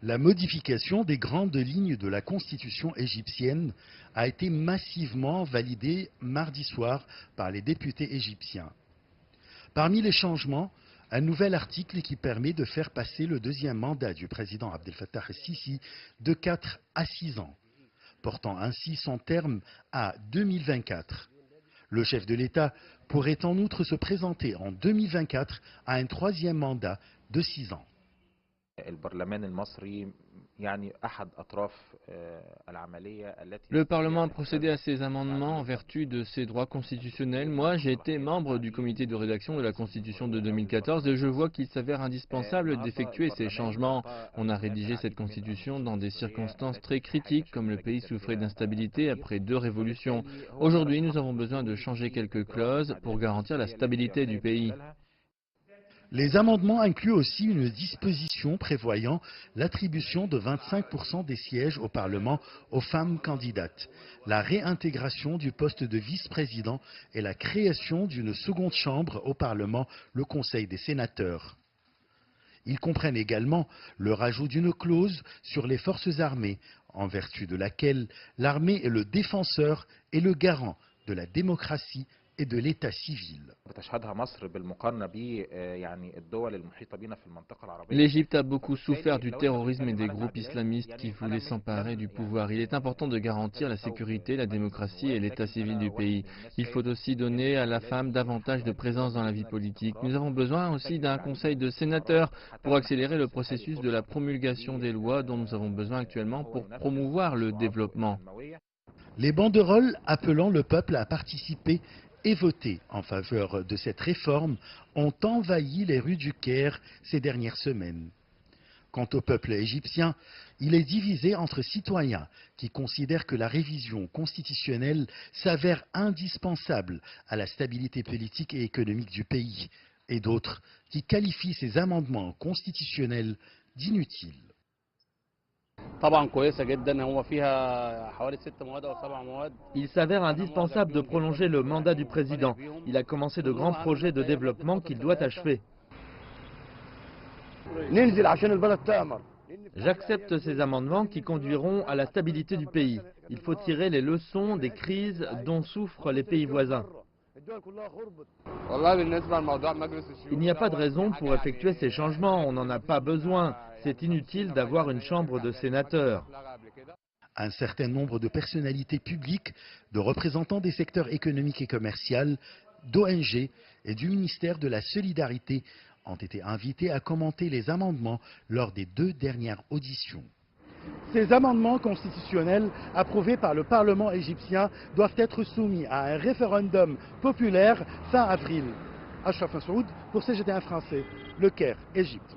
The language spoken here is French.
La modification des grandes lignes de la constitution égyptienne a été massivement validée mardi soir par les députés égyptiens. Parmi les changements, un nouvel article qui permet de faire passer le deuxième mandat du président Abdel Fattah el-Sisi de 4 à 6 ans, portant ainsi son terme à 2024. Le chef de l'État pourrait en outre se présenter en 2024 à un troisième mandat de 6 ans. Le Parlement a procédé à ces amendements en vertu de ses droits constitutionnels. Moi, j'ai été membre du comité de rédaction de la Constitution de 2014 et je vois qu'il s'avère indispensable d'effectuer ces changements. On a rédigé cette Constitution dans des circonstances très critiques, comme le pays souffrait d'instabilité après 2 révolutions. Aujourd'hui, nous avons besoin de changer quelques clauses pour garantir la stabilité du pays. Les amendements incluent aussi une disposition prévoyant l'attribution de 25% des sièges au Parlement aux femmes candidates, la réintégration du poste de vice-président et la création d'une seconde chambre au Parlement, le Conseil des sénateurs. Ils comprennent également le rajout d'une clause sur les forces armées, en vertu de laquelle l'armée est le défenseur et le garant de la démocratie et de l'état civil. L'Égypte a beaucoup souffert du terrorisme et des groupes islamistes qui voulaient s'emparer du pouvoir. Il est important de garantir la sécurité, la démocratie et l'état civil du pays. Il faut aussi donner à la femme davantage de présence dans la vie politique. Nous avons besoin aussi d'un conseil de sénateurs pour accélérer le processus de la promulgation des lois dont nous avons besoin actuellement pour promouvoir le développement. Les banderoles appelant le peuple à participer et voter en faveur de cette réforme ont envahi les rues du Caire ces dernières semaines. Quant au peuple égyptien, il est divisé entre citoyens qui considèrent que la révision constitutionnelle s'avère indispensable à la stabilité politique et économique du pays, et d'autres qui qualifient ces amendements constitutionnels d'inutiles. Il s'avère indispensable de prolonger le mandat du président. Il a commencé de grands projets de développement qu'il doit achever. J'accepte ces amendements qui conduiront à la stabilité du pays. Il faut tirer les leçons des crises dont souffrent les pays voisins. Il n'y a pas de raison pour effectuer ces changements, on n'en a pas besoin. C'est inutile d'avoir une chambre de sénateurs. Un certain nombre de personnalités publiques, de représentants des secteurs économiques et commerciaux, d'ONG et du ministère de la Solidarité ont été invités à commenter les amendements lors des 2 dernières auditions. Ces amendements constitutionnels approuvés par le Parlement égyptien doivent être soumis à un référendum populaire fin avril. Achraf Massoud pour CGTN français, Le Caire, Égypte.